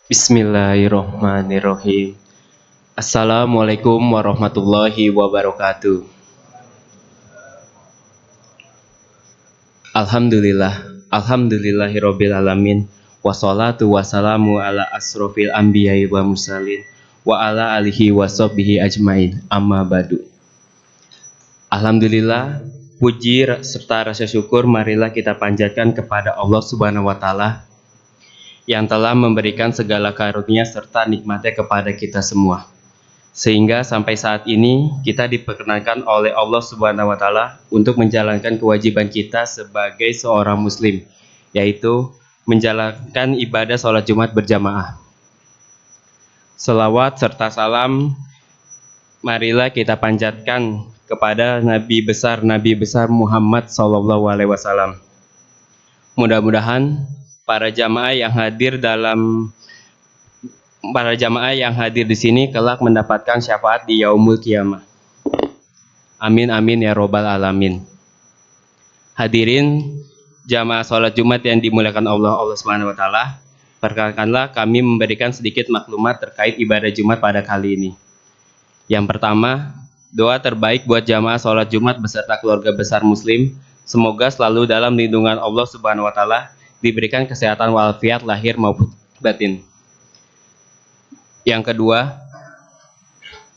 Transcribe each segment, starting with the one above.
Bismillahirrohmanirrohim. Assalamualaikum warahmatullahi wabarakatuh. Alhamdulillahirabbil alamin. Wassalatu wassalamu ala asrofil anbiya'i wa mursalin wa ala alihi wa sahbihi ajmain. Amma ba'du. Alhamdulillah, puji serta rasa syukur marilah kita panjatkan kepada Allah Subhanahu wa taala yang telah memberikan segala karunia serta nikmatnya kepada kita semua. Sehingga sampai saat ini kita diperkenankan oleh Allah Subhanahu wa taala untuk menjalankan kewajiban kita sebagai seorang muslim, yaitu menjalankan ibadah sholat Jumat berjamaah. Selawat serta salam marilah kita panjatkan kepada Nabi besar Muhammad SAW. Mudah-mudahan para jamaah yang hadir di sini kelak mendapatkan syafaat di yaumul qiyamah. Amin amin ya robbal alamin. Hadirin jamaah sholat Jumat yang dimuliakan Allah Subhanahu wa taala, perkenankanlah kami memberikan sedikit maklumat terkait ibadah Jumat pada kali ini. Yang pertama, doa terbaik buat jamaah sholat Jumat beserta keluarga besar muslim, semoga selalu dalam lindungan Allah Subhanahu wa taala, diberikan kesehatan walafiat lahir maupun batin. Yang kedua,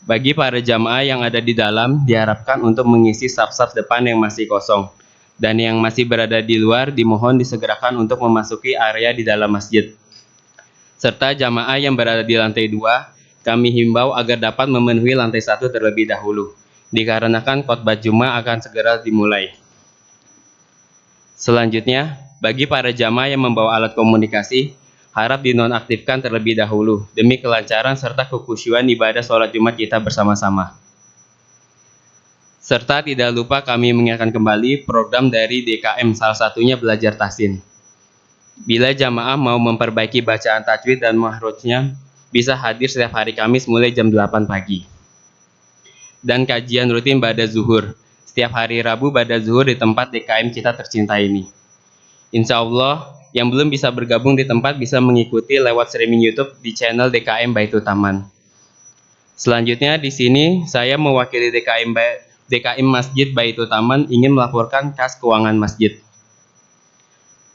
bagi para jamaah yang ada di dalam diharapkan untuk mengisi saf-saf depan yang masih kosong, dan yang masih berada di luar dimohon disegerakan untuk memasuki area di dalam masjid. Serta jamaah yang berada di lantai 2, kami himbau agar dapat memenuhi lantai 1 terlebih dahulu, dikarenakan khotbah Jumat akan segera dimulai. Selanjutnya, bagi para jamaah yang membawa alat komunikasi, harap dinonaktifkan terlebih dahulu demi kelancaran serta kekhusyuan ibadah sholat Jumat kita bersama-sama. Serta tidak lupa kami mengingatkan kembali program dari DKM, salah satunya belajar tahsin. Bila jamaah mau memperbaiki bacaan tajwid dan mahrujnya, bisa hadir setiap hari Kamis mulai jam 8 pagi. Dan kajian rutin pada zuhur, setiap hari Rabu pada zuhur di tempat DKM kita tercinta ini. Insya Allah, yang belum bisa bergabung di tempat bisa mengikuti lewat streaming YouTube di channel DKM Baitul Taman. Selanjutnya di sini saya mewakili DKM Masjid Baitul Taman ingin melaporkan kas keuangan masjid.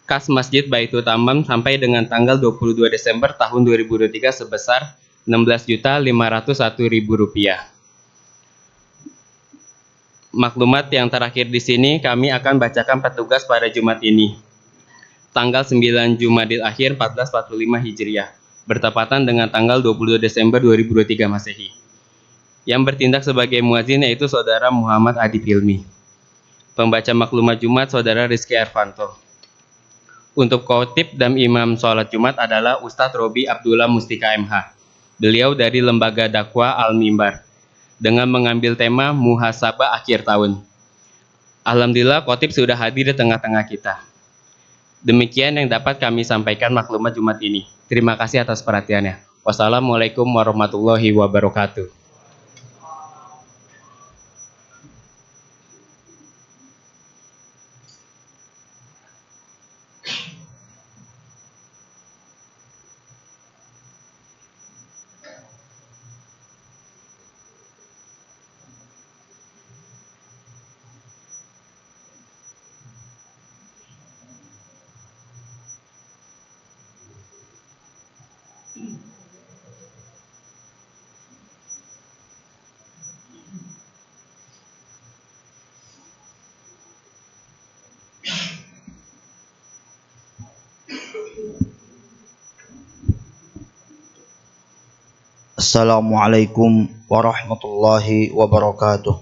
Kas Masjid Baitul Taman sampai dengan tanggal 22 Desember tahun 2023 sebesar Rp16.501.000. Maklumat yang terakhir di sini kami akan bacakan petugas pada Jumat ini. Tanggal 9 Jumadil Akhir 1445 Hijriah, bertepatan dengan tanggal 22 Desember 2023 Masehi. Yang bertindak sebagai muazin yaitu Saudara Muhammad Adi Hilmi. Pembaca maklumat Jumat Saudara Rizky Ervanto. Untuk khotib dan imam sholat Jumat adalah Ustadz Robi Abdullah Mustika MH. Beliau dari Lembaga Dakwah Al-Mimbar dengan mengambil tema Muhasabah Akhir Tahun. Alhamdulillah khotib sudah hadir di tengah-tengah kita. Demikian yang dapat kami sampaikan maklumat Jumat ini. Terima kasih atas perhatiannya. Wassalamualaikum warahmatullahi wabarakatuh. Assalamualaikum warahmatullahi wabarakatuh.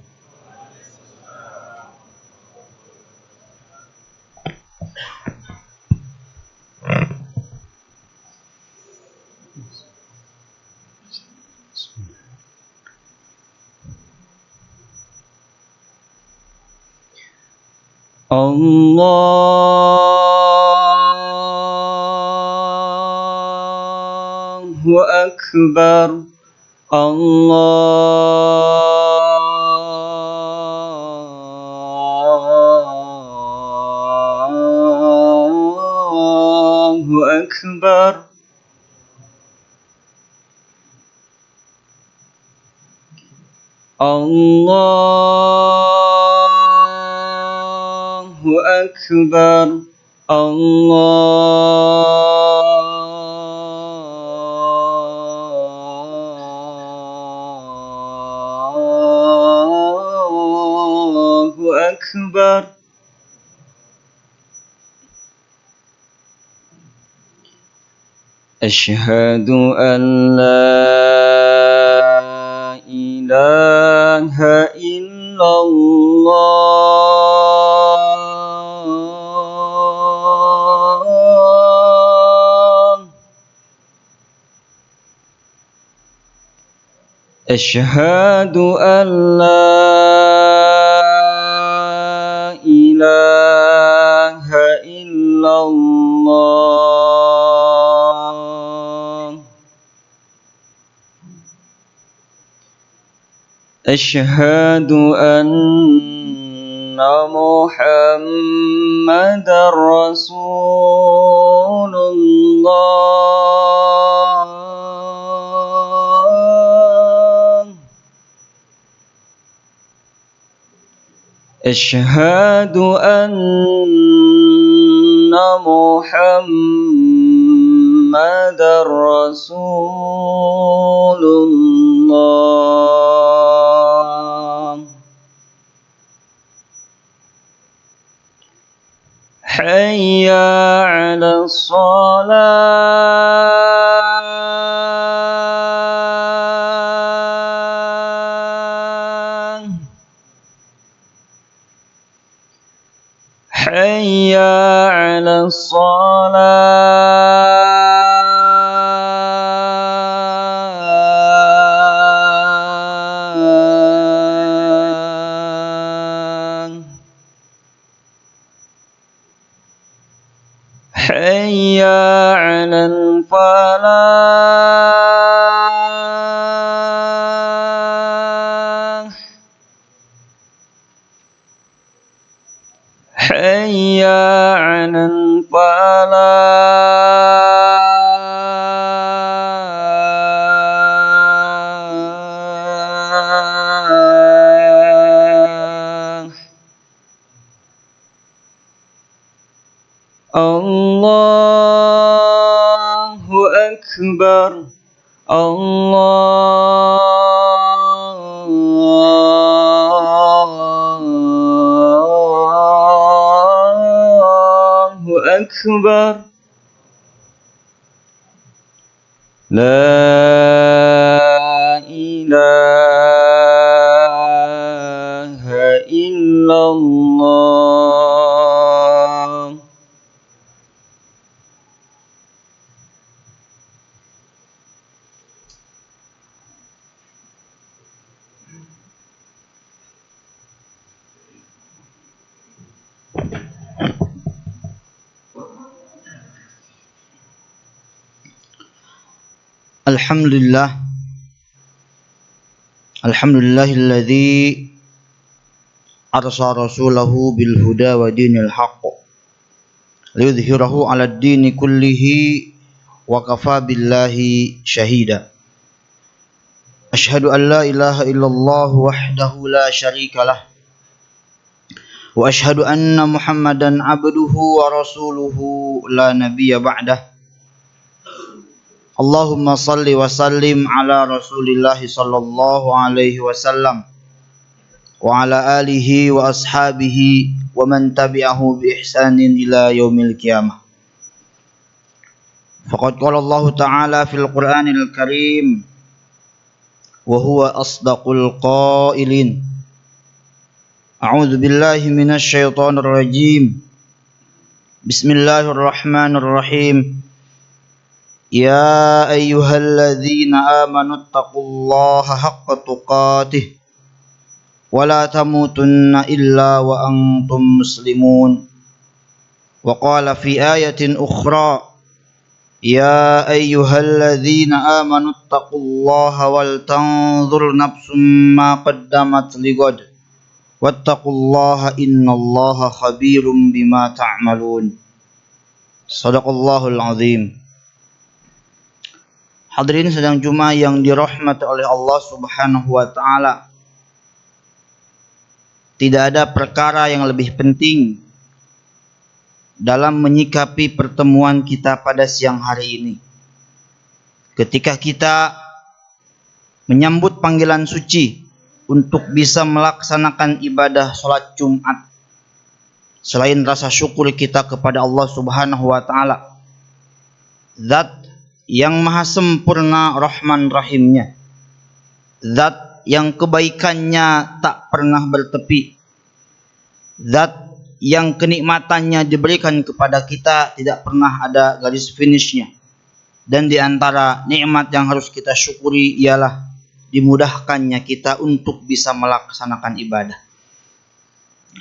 Allahu Akbar. Allahu Akbar. Allahu Akbar. Allahu Akbar. Asyhadu an la ilaha illallah. Asyhadu an la ilaha illallah. Asyhadu anna Muhammadar Rasulullah. Asyhadu anna Muhammadar Rasulullah. Hayya 'alas shalah. حي على الصلاة حي على الفلاح حي على الفلاح الله أكبر الله أكبر لا إله إلا الله. Alhamdulillah, alhamdulillahilladzi arsala rasulahu bil huda wa dinil haqq liyudhhirahu 'alad dini kullihi wa kafa billahi syahida. Asyhadu an la ilaha illallah wahdahu la syarikalah wa asyhadu anna Muhammadan abduhu wa rasuluhu la nabiyya ba'dah. Allahumma salli wa sallim ala rasulillahi sallallahu alaihi wasallam wa ala alihi wa ashabihi wa man tabi'ahu bi ihsanin ila yaumil qiyamah. Faqad qala Allah ta'ala fil Qur'anil Karim wa huwa asdaqul qailin. A'udzu billahi minasy syaithanir rajim. Bismillahirrahmanirrahim. Ya ayyuhalladzina amanu taqullaha haqqa tuqatih wa la tamutunna illa wa antum muslimun. Wa qala fi ayatin ukhra ya ayyuhalladzina amanu taqullaha wal tanzur nafsum ma qaddamat lighad wattaqullaha innallaha khabirum bima ta'malun. Shadaqallahul azim. Hadirin sedang Jumat yang dirahmati oleh Allah Subhanahu wa taala. Tidak ada perkara yang lebih penting dalam menyikapi pertemuan kita pada siang hari ini. Ketika kita menyambut panggilan suci untuk bisa melaksanakan ibadah sholat Jumat, selain rasa syukur kita kepada Allah Subhanahu wa taala, Zat yang maha sempurna Rahman Rahimnya, Zat yang kebaikannya tak pernah bertepi, Zat yang kenikmatannya diberikan kepada kita tidak pernah ada garis finishnya. Dan di antara nikmat yang harus kita syukuri ialah dimudahkannya kita untuk bisa melaksanakan ibadah.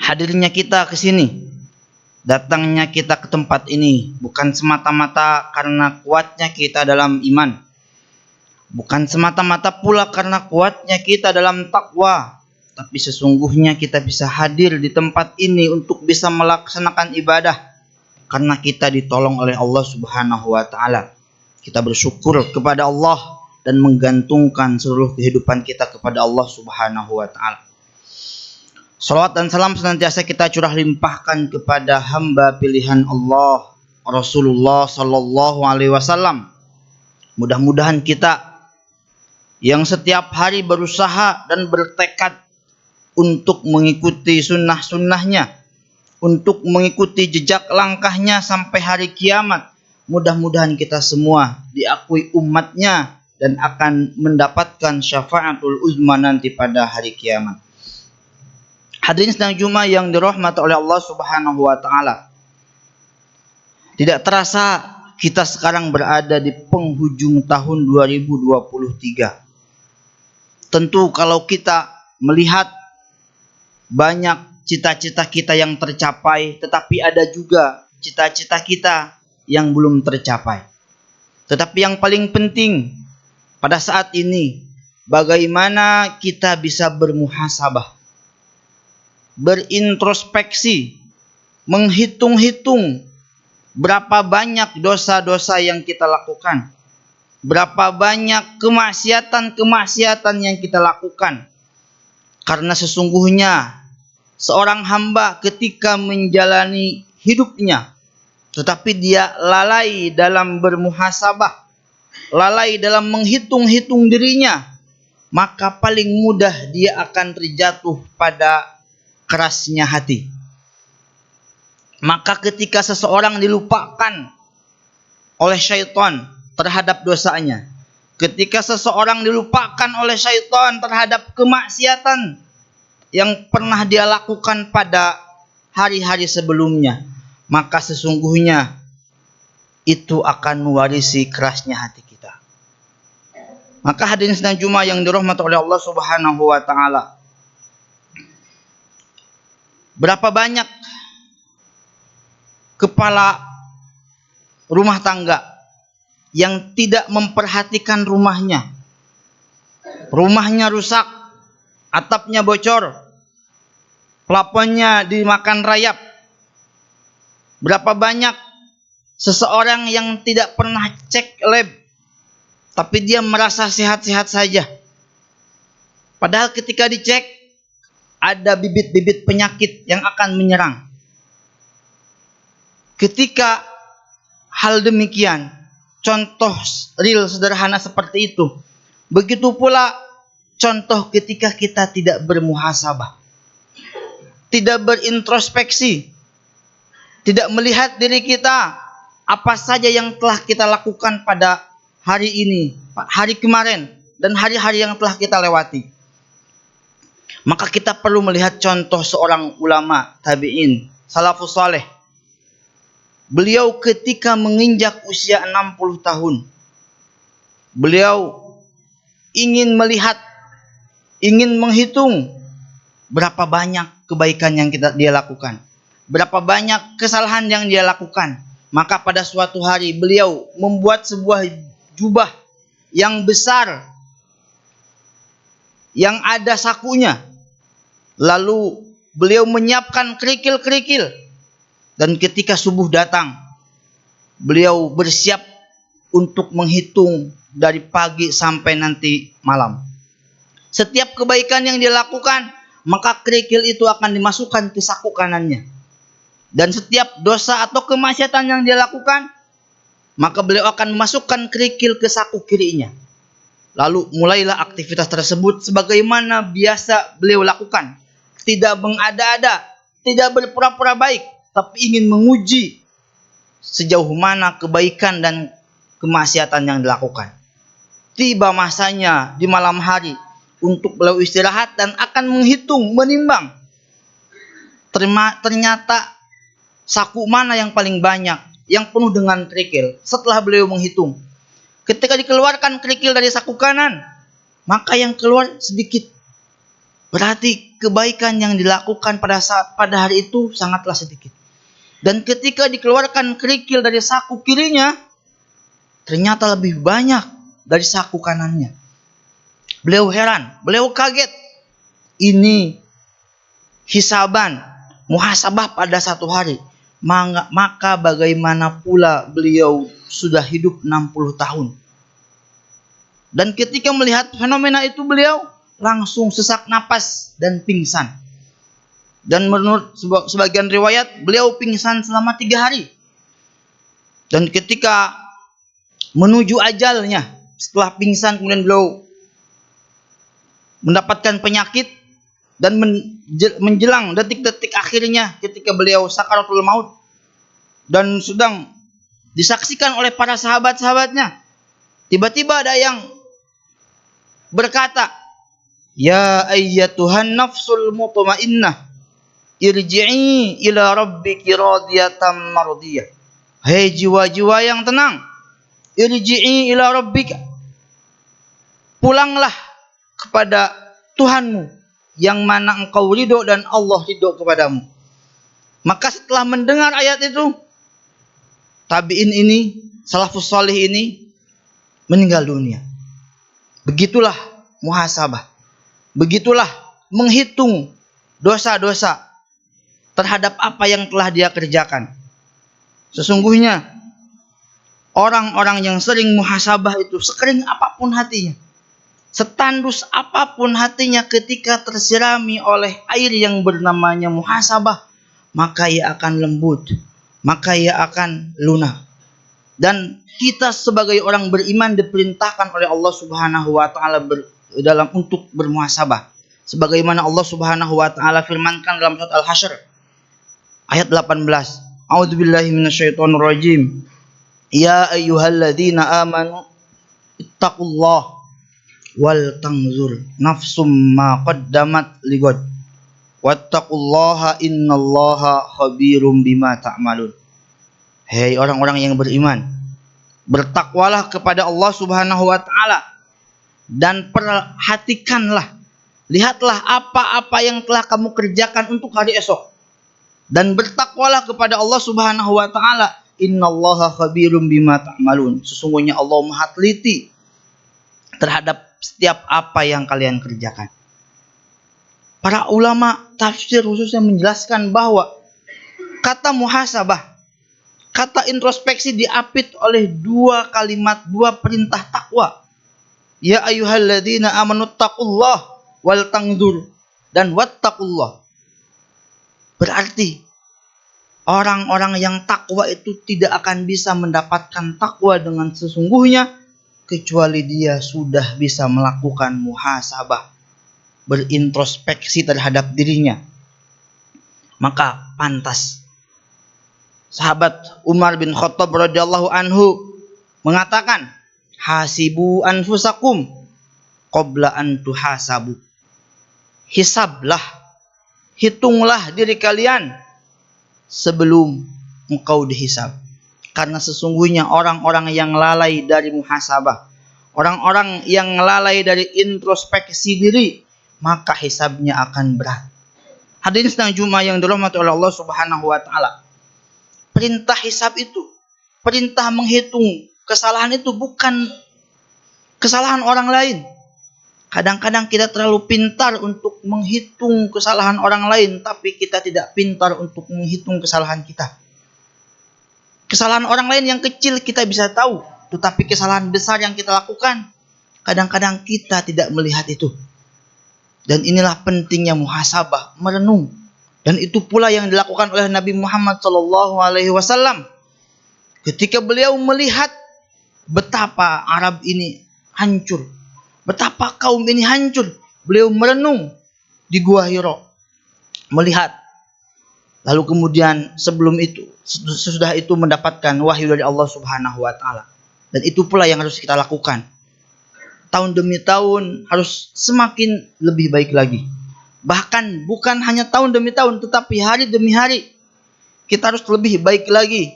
Hadirnya kita ke sini, datangnya kita ke tempat ini bukan semata-mata karena kuatnya kita dalam iman, bukan semata-mata pula karena kuatnya kita dalam takwa, tapi sesungguhnya kita bisa hadir di tempat ini untuk bisa melaksanakan ibadah karena kita ditolong oleh Allah Subhanahu wa taala. Kita bersyukur kepada Allah dan menggantungkan seluruh kehidupan kita kepada Allah Subhanahu wa taala. Salawat dan salam senantiasa kita curah limpahkan kepada hamba pilihan Allah, Rasulullah sallallahu alaihi wasallam. Mudah-mudahan kita yang setiap hari berusaha dan bertekad untuk mengikuti sunnah-sunnahnya, untuk mengikuti jejak langkahnya sampai hari kiamat. Mudah-mudahan kita semua diakui umatnya dan akan mendapatkan syafaatul uzma nanti pada hari kiamat. Hadirin sidang Jumat yang dirahmati oleh Allah Subhanahu wa taala. Tidak terasa kita sekarang berada di penghujung tahun 2023. Tentu kalau kita melihat banyak cita-cita kita yang tercapai, tetapi ada juga cita-cita kita yang belum tercapai. Tetapi yang paling penting pada saat ini, bagaimana kita bisa bermuhasabah, berintrospeksi, menghitung-hitung berapa banyak dosa-dosa yang kita lakukan, berapa banyak kemaksiatan-kemaksiatan yang kita lakukan. Karena sesungguhnya seorang hamba ketika menjalani hidupnya, tetapi dia lalai dalam bermuhasabah, lalai dalam menghitung-hitung dirinya, maka paling mudah dia akan terjatuh pada kerasnya hati. Maka ketika seseorang dilupakan oleh syaitan terhadap dosanya, ketika seseorang dilupakan oleh syaitan terhadap kemaksiatan yang pernah dia lakukan pada hari-hari sebelumnya, maka sesungguhnya itu akan mewarisi kerasnya hati kita. Maka hadirin sidang Jumat yang dirahmati oleh Allah Subhanahu wa taala, berapa banyak kepala rumah tangga yang tidak memperhatikan rumahnya. Rumahnya rusak, atapnya bocor, plafonnya dimakan rayap. Berapa banyak seseorang yang tidak pernah cek lab, tapi dia merasa sehat-sehat saja. Padahal ketika dicek, ada bibit-bibit penyakit yang akan menyerang. Ketika hal demikian, contoh real sederhana seperti itu, begitu pula contoh ketika kita tidak bermuhasabah, tidak berintrospeksi, tidak melihat diri kita, apa saja yang telah kita lakukan pada hari ini, hari kemarin, dan hari-hari yang telah kita lewati. Maka kita perlu melihat contoh seorang ulama tabi'in, salafus saleh. Beliau ketika menginjak usia 60 tahun, beliau ingin melihat, ingin menghitung berapa banyak kebaikan yang dia lakukan, berapa banyak kesalahan yang dia lakukan. Maka pada suatu hari beliau membuat sebuah jubah yang besar, yang ada sakunya. Lalu beliau menyiapkan kerikil-kerikil. Dan ketika subuh datang, beliau bersiap untuk menghitung dari pagi sampai nanti malam. Setiap kebaikan yang dia lakukan, maka kerikil itu akan dimasukkan ke saku kanannya. Dan setiap dosa atau kemaksiatan yang dia lakukan, maka beliau akan memasukkan kerikil ke saku kirinya. Lalu mulailah aktivitas tersebut sebagaimana biasa beliau lakukan. Tidak mengada-ada, tidak berpura-pura baik, tapi ingin menguji sejauh mana kebaikan dan kemaksiatan yang dilakukan. Tiba masanya di malam hari untuk beliau istirahat dan akan menghitung, menimbang. Ternyata saku mana yang paling banyak, yang penuh dengan kerikil. Setelah beliau menghitung, ketika dikeluarkan kerikil dari saku kanan, maka yang keluar sedikit. Berarti kebaikan yang dilakukan pada hari itu sangatlah sedikit. Dan ketika dikeluarkan kerikil dari saku kirinya, ternyata lebih banyak dari saku kanannya. Beliau heran, beliau kaget. Ini hisaban, muhasabah pada satu hari. Maka bagaimana pula beliau sudah hidup 60 tahun. Dan ketika melihat fenomena itu, beliau langsung sesak napas dan pingsan. Dan menurut sebagian riwayat, beliau pingsan selama 3 hari. Dan ketika menuju ajalnya, setelah pingsan kemudian beliau mendapatkan penyakit, dan menjelang detik-detik akhirnya ketika beliau sakaratul maut, dan sedang disaksikan oleh para sahabat-sahabatnya, tiba-tiba ada yang berkata, "Ya ayyatuhan nafsul mutmainnah, irji'i ila rabbiki radiyatan mardiyah. Hei jiwa-jiwa yang tenang, irji'i ila rabbika, pulanglah kepada Tuhanmu yang mana engkau ridho dan Allah ridho kepadamu. Maka setelah mendengar ayat itu, tabi'in ini, salafus salih ini meninggal dunia. Begitulah muhasabah. Begitulah menghitung dosa-dosa terhadap apa yang telah dia kerjakan. Sesungguhnya orang-orang yang sering muhasabah itu, sekering apapun hatinya, setandus apapun hatinya, ketika tersirami oleh air yang bernamanya muhasabah, maka ia akan lembut, maka ia akan lunak. Dan kita sebagai orang beriman diperintahkan oleh Allah Subhanahu wa taala dalam untuk bermuhasabah. Sebagaimana Allah Subhanahu wa taala firmankan dalam surat Al-Hasyr ayat 18. A'udzubillahi minasyaitonirrajim. Ya ayyuhalladzina amanu ittaqullaha wal tanzur nafsum ma qaddamat ligad wattaqullaha innallaha khabirum bima ta'malun. Hei orang-orang yang beriman, bertakwalah kepada Allah Subhanahu wa taala dan perhatikanlah, lihatlah apa-apa yang telah kamu kerjakan untuk hari esok, dan bertakwalah kepada Allah Subhanahu wa taala. Innallaha khabirum bima ta'malun. Sesungguhnya Allah Maha teliti terhadap setiap apa yang kalian kerjakan. Para ulama tafsir khususnya menjelaskan bahwa kata muhasabah, kata introspeksi diapit oleh dua kalimat, dua perintah takwa. Ya ayyuhalladzina amanu taqullaha wal tanzur dan wattaqullah. Berarti orang-orang yang takwa itu tidak akan bisa mendapatkan takwa dengan sesungguhnya kecuali dia sudah bisa melakukan muhasabah, berintrospeksi terhadap dirinya. Maka pantas sahabat Umar bin Khattab radhiyallahu anhu mengatakan, hasibu anfusakum qabla an tuhasabu. Hisablah, hitunglah diri kalian sebelum engkau dihisab. Karena sesungguhnya orang-orang yang lalai dari muhasabah, orang-orang yang lalai dari introspeksi diri, maka hisabnya akan berat. Hadirin sedang Jumat yang dirahmati oleh Allah Subhanahu wa taala. Perintah hisab itu, perintah menghitung kesalahan itu bukan kesalahan orang lain. Kadang-kadang kita terlalu pintar untuk menghitung kesalahan orang lain, tapi kita tidak pintar untuk menghitung kesalahan kita. Kesalahan orang lain yang kecil kita bisa tahu, tetapi kesalahan besar yang kita lakukan, kadang-kadang kita tidak melihat itu. Dan inilah pentingnya muhasabah, merenung. Dan itu pula yang dilakukan oleh Nabi Muhammad SAW. Ketika beliau melihat betapa Arab ini hancur, betapa kaum ini hancur, beliau merenung di Gua Hira, melihat. Lalu kemudian sebelum itu, sesudah itu mendapatkan wahyu dari Allah Subhanahu wa taala. Dan itu pula yang harus kita lakukan. Tahun demi tahun harus semakin lebih baik lagi. Bahkan bukan hanya tahun demi tahun, tetapi hari demi hari kita harus lebih baik lagi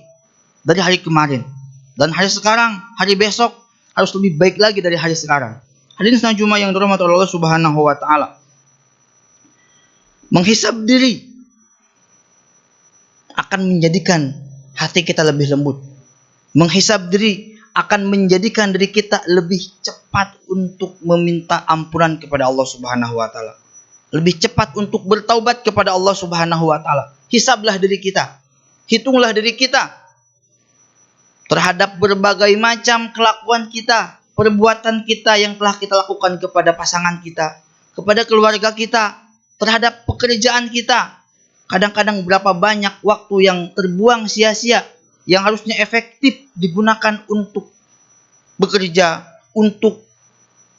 dari hari kemarin. Dan hari sekarang, hari besok harus lebih baik lagi dari hari sekarang. Hadirin sedang Jumat yang dirahmati Allah Subhanahu wa taala. Menghisab diri akan menjadikan hati kita lebih lembut. Menghisab diri akan menjadikan diri kita lebih cepat untuk meminta ampunan kepada Allah Subhanahu wa taala. Lebih cepat untuk bertaubat kepada Allah Subhanahu wa taala. Hisablah diri kita. Hitunglah diri kita terhadap berbagai macam kelakuan kita, perbuatan kita yang telah kita lakukan kepada pasangan kita, kepada keluarga kita, terhadap pekerjaan kita. Kadang-kadang berapa banyak waktu yang terbuang sia-sia, yang harusnya efektif digunakan untuk bekerja, untuk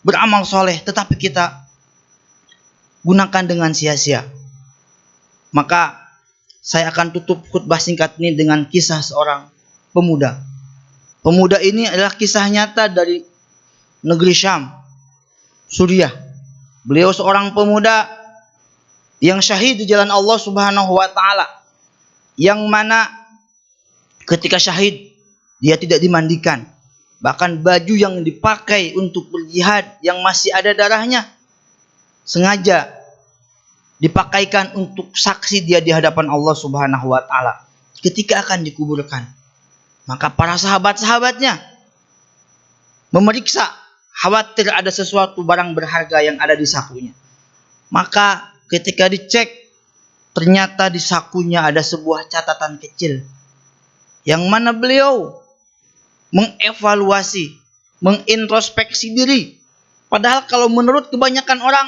beramal soleh, tetapi kita gunakan dengan sia-sia. Maka saya akan tutup khutbah singkat ini dengan kisah seorang pemuda. Pemuda ini adalah kisah nyata dari negeri Syam, Suriah. Beliau seorang pemuda yang syahid di jalan Allah Subhanahu wa taala, yang mana ketika syahid dia tidak dimandikan, bahkan baju yang dipakai untuk berjihad yang masih ada darahnya sengaja dipakaikan untuk saksi dia di hadapan Allah Subhanahu wa taala ketika akan dikuburkan. Maka para sahabat-sahabatnya memeriksa, khawatir ada sesuatu barang berharga yang ada di sakunya. Maka ketika dicek, ternyata di sakunya ada sebuah catatan kecil yang mana beliau mengevaluasi, mengintrospeksi diri. Padahal kalau menurut kebanyakan orang,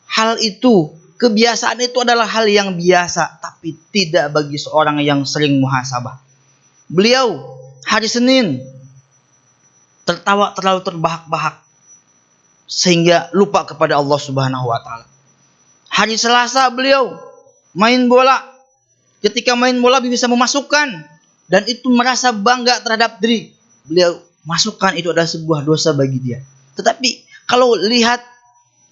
hal itu, kebiasaan itu adalah hal yang biasa, tapi tidak bagi seorang yang sering muhasabah. Beliau hari Senin tertawa terlalu terbahak-bahak sehingga lupa kepada Allah Subhanahu wa taala. Hari Selasa beliau main bola. Ketika main bola bisa memasukkan dan itu merasa bangga terhadap diri. Beliau masukkan, itu adalah sebuah dosa bagi dia. Tetapi kalau lihat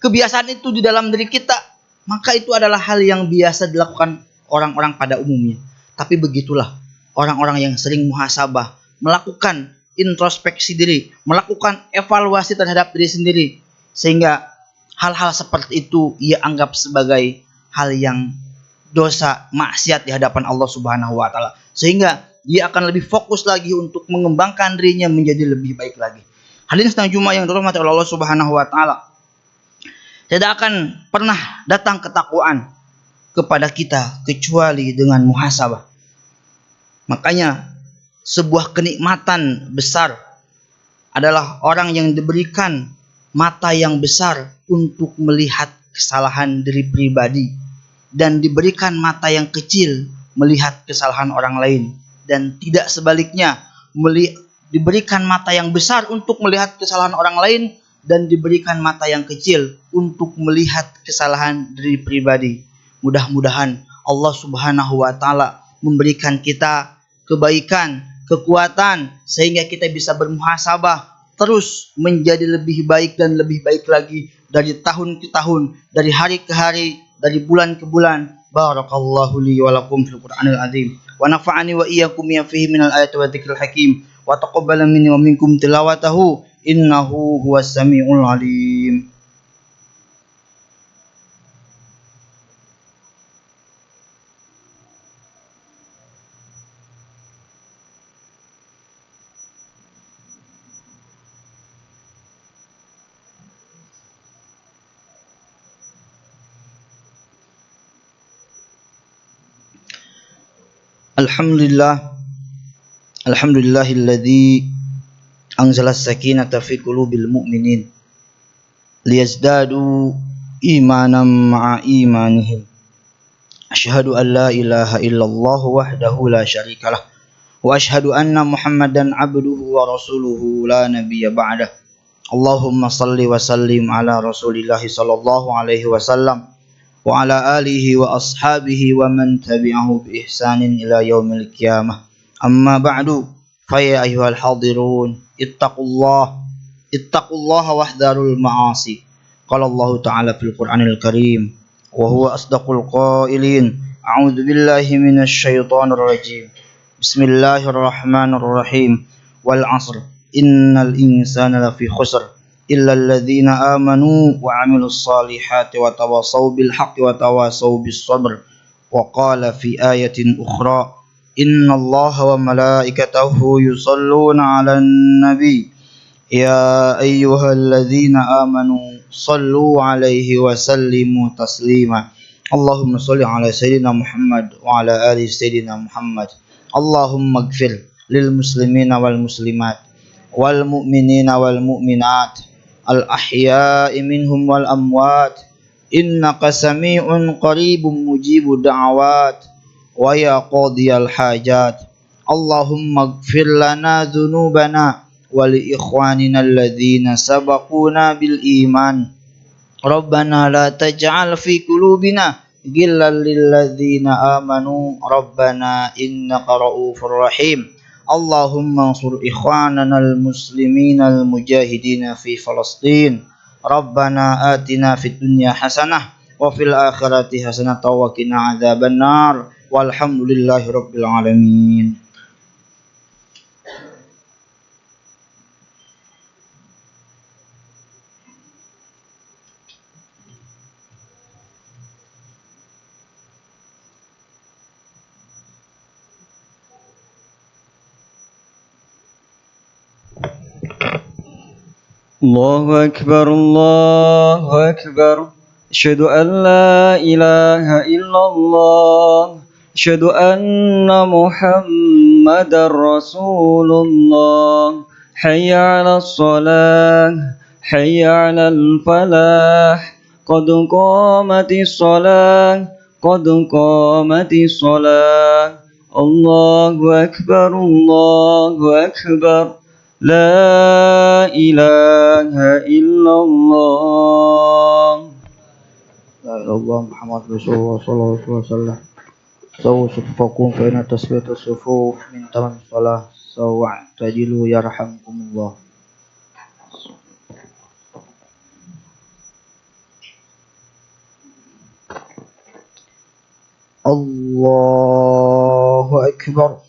kebiasaan itu di dalam diri kita, maka itu adalah hal yang biasa dilakukan orang-orang pada umumnya. Tapi begitulah orang-orang yang sering muhasabah, melakukan introspeksi diri, melakukan evaluasi terhadap diri sendiri, sehingga hal-hal seperti itu ia anggap sebagai hal yang dosa, maksiat di hadapan Allah Subhanahu wa taala. Sehingga dia akan lebih fokus lagi untuk mengembangkan dirinya menjadi lebih baik lagi. Hadirin sidang Jumat yang dirahmati oleh Allah Subhanahu wa taala, tidak akan pernah datang ketakwaan kepada kita kecuali dengan muhasabah. Makanya sebuah kenikmatan besar adalah orang yang diberikan mata yang besar untuk melihat kesalahan diri pribadi dan diberikan mata yang kecil melihat kesalahan orang lain, dan tidak sebaliknya, diberikan mata yang besar untuk melihat kesalahan orang lain dan diberikan mata yang kecil untuk melihat kesalahan diri pribadi. Mudah-mudahan Allah Subhanahu wa taala memberikan kita kebaikan, kekuatan sehingga kita bisa bermuhasabah, terus menjadi lebih baik dan lebih baik lagi dari tahun ke tahun, dari hari ke hari, dari bulan ke bulan. Barakallahu li wa lakum fil Qur'anil azim wa nafa'ani wa iyyakum bima fihi minal ayati wa dzikril hakim wa taqabbala minni wa minkum tilawatahu innahu huwas samiul alim. Alhamdulillahilladzi anzala as-sakinata fi qulubil mu'minin liyazdadu imanan ma'a imanihim. Asyhadu an la ilaha illallah wahdahu la syarikalah wa asyhadu anna Muhammadan abduhu wa rasuluhu la nabiyya ba'dah. Allahumma salli wa sallim ala Rasulillah sallallahu alaihi wasallam wa ala alihi wa ashabihi wa man tabi'ahu bi ihsanin ila yaumil qiyamah. Amma ba'du, fa ya ayyuhal hadirun ittaqullaha wahdharul ma'asi. Qala Allah ta'ala fil Qur'anil Karim wa huwa asdaqul qailin. A'udzu billahi minasy syaithanir rajim. Bismillahirrahmanirrahim. Wal 'asr innal insana lafi khusr illa alladhina amanu wa 'amilus salihati wa tawasaw bil haqqi wa tawasaw bis sabr. Wa qala fi ayatin ukhra innallaha wa malaikatahu yusalluna 'alan nabi ya ayyuhalladzina amanu sallu 'alaihi wa sallimu taslima. Allahumma shalli 'ala sayyidina Muhammad wa 'ala ali sayyidina Muhammad. Allahumma ighfir lil muslimina wal muslimat wal mu'minina wal mu'minat al ahya'i minhum wal amwat innaka sami'un qaribun mujibu da'awat wa ya qadiyal hajat. Allahumma ighfir lana dhunubana wa li ikhwanina alladhina sabaquna bil iman. Rabbana la taj'al fi qulubina ghillan lil ladzina amanu rabbana innaka ra'ufur rahim. Allahumma ansur ikhwanana al-muslimina al-mujahidina fi Falastin. Rabbana atina fid dunya hasanah wa fil akhirati hasanatan wa qina adzabannar. Walhamdulillahirabbil alamin. الله أكبر الله أكبر أشهد أن لا إله إلا الله أشهد أن محمدا رسول الله حي على الصلاة حي على الفلاح قد قامت الصلاة قد قامت الصلاة الله أكبر الله أكبر لا إله إلا الله. La ilaha illallah Muhammad Rasulullah sallallahu alaihi wasallam. Sawu sufufakum fa inna tasbihata sufuf min tamam shalah. Sawu tajilu yarhamkumullah. Allahu akbar.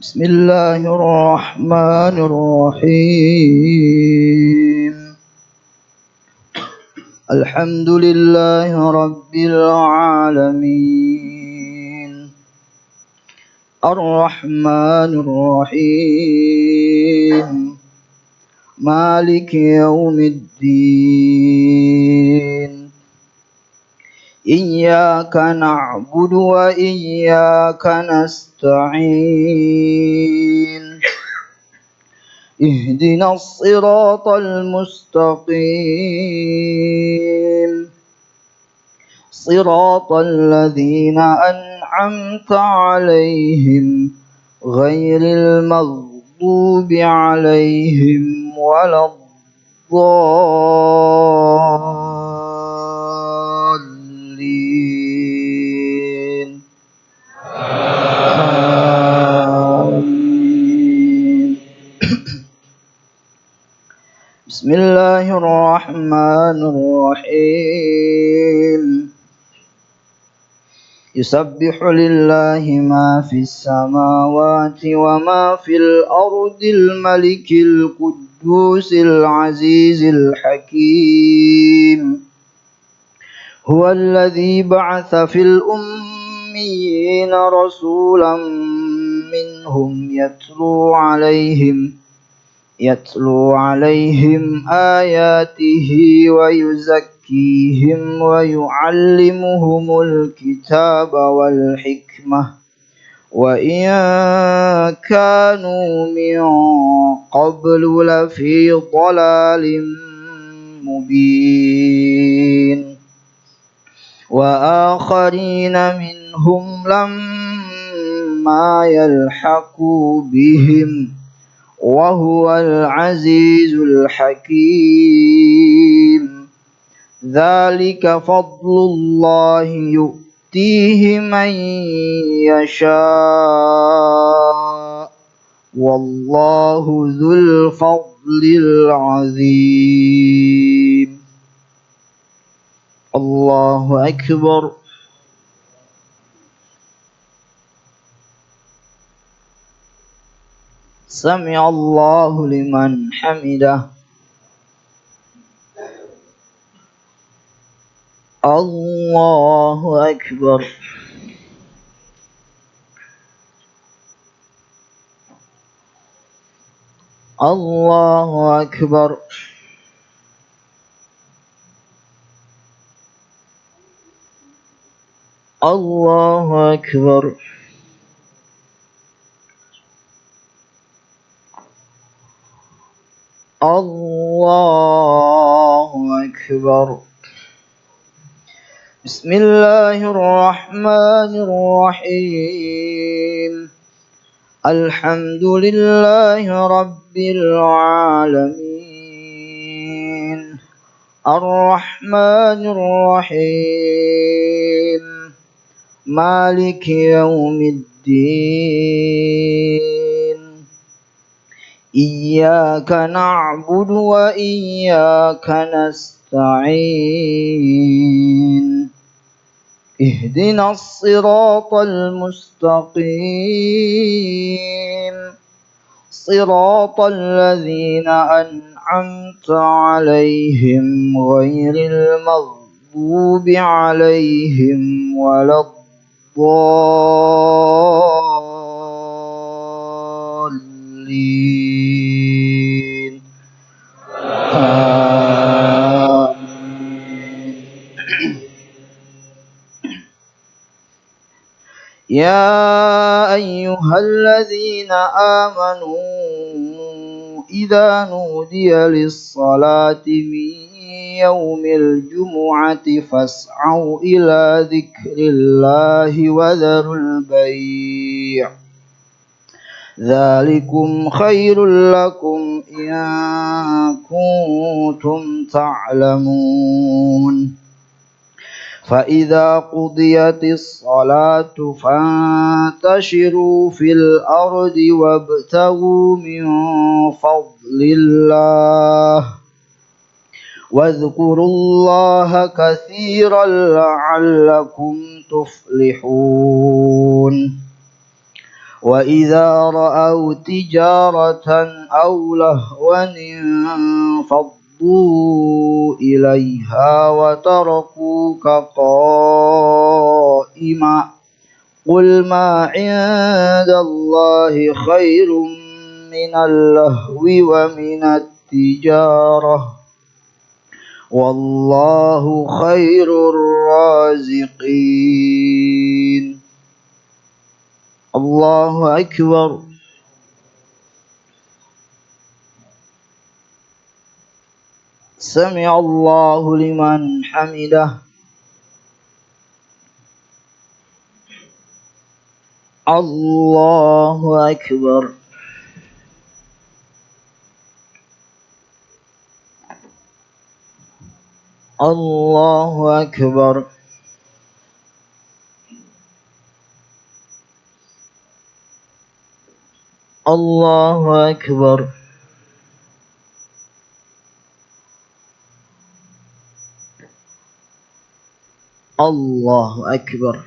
Bismillahirrahmanirrahim. Alhamdulillahi rabbil alamin. Ar-Rahmanir Rahim. Maliki yaumiddin. Iyyaka na'budu wa iyyaka nasta'in. Ihdinas siratal mustaqim. Siratal ladzina an'amta 'alaihim ghairil maghdubi 'alaihim waladdallin. Amin. Bismillahirrahmanirrahim. Yusabbihu lillahi ma fis samawati wa ma fil ardil malikil quddusil azizil hakim. Huwa alladhi ba'atha fil ummiyina rasulan minhum yatlu alaihim ayatihi wa yuzakkihim wa yu'allimuhumul kitaba wal hikmah wa in kanu min qablu lafi dhalalin mubin wa akharina minhum lamma yalhaqu bihim wa huwal azizul hakim. Dzalika fadlullahi yu'tihi man yasha. Wallahu dzul fadlil azim. Allahu akbar. Sami'allahu liman hamidah. Allahu akbar. Allahu akbar. Allahu akbar. Allahu akbar. Bismillahirrahmanirrahim. Alhamdulillahi rabbil alamin. الرحمن الرحيم مالك يوم الدين إياك نعبد وإياك نستعين اهدنا الصراط المستقيم صراط الذين أنعمت عليهم غير المغضوب عليهم ولا الضالين آمين. يا أيها الذين آمنوا إذا نودي للصلاة من يوم الجمعة فاسعوا إلى ذكر الله وذروا البيع ذلكم خير لكم إن كنتم تعلمون فإذا قضيت الصلاة فانتشروا في الأرض وابتغوا من فضل الله واذكروا الله كثيرا لعلكم تفلحون وإذا رأوا تجارة أو لهوا انفضوا إليها وتركوك قائما قل ما عند الله خير من اللهو ومن التجارة والله خير الرازقين. الله أكبر. سمع الله لمن حمده. الله أكبر. الله أكبر. الله أكبر. الله أكبر.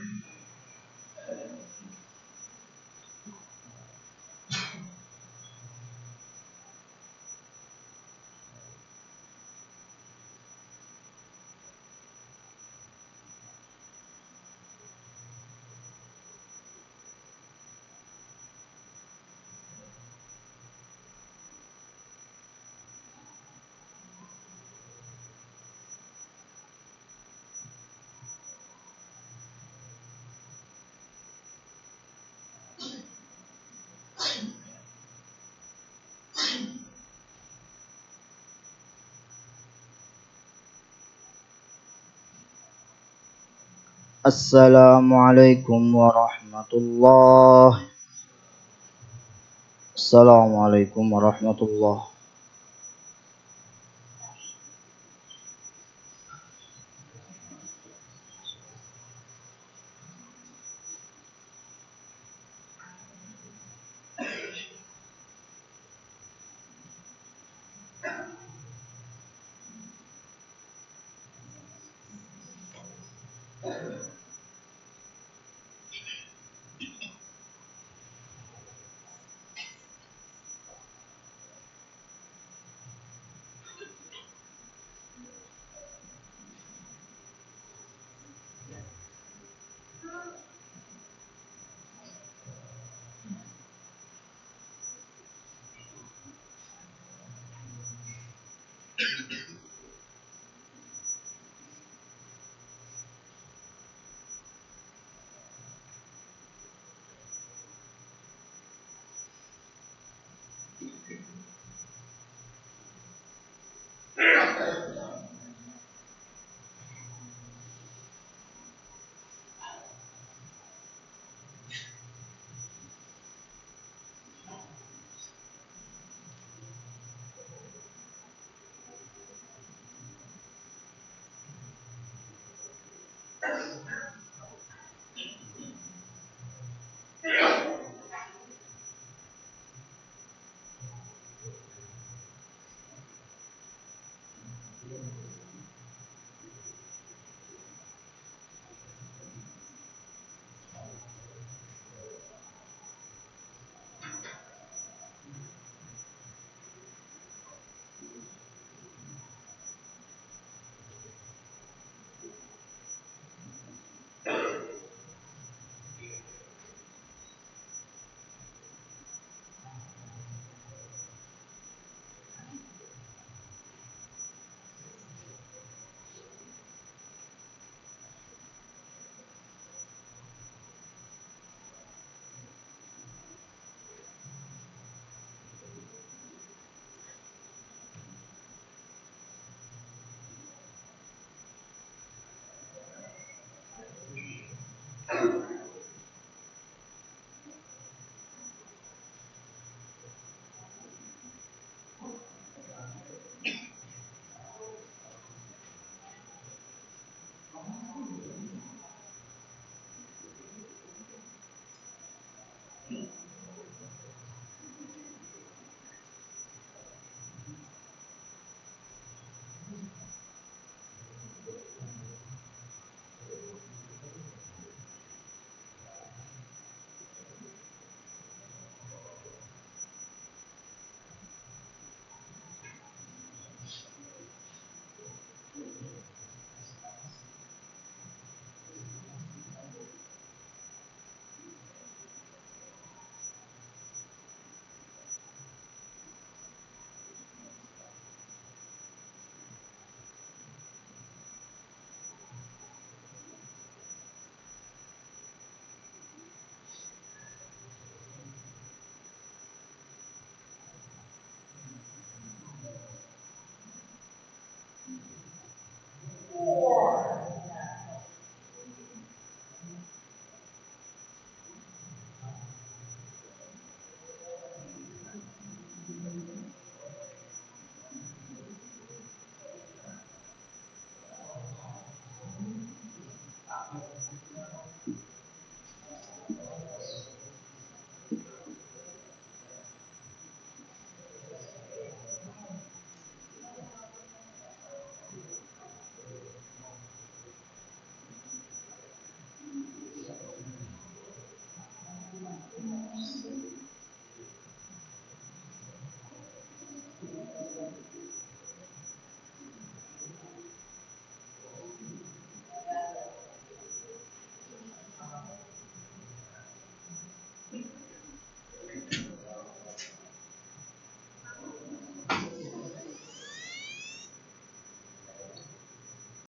السلام عليكم ورحمة الله. السلام عليكم ورحمة الله.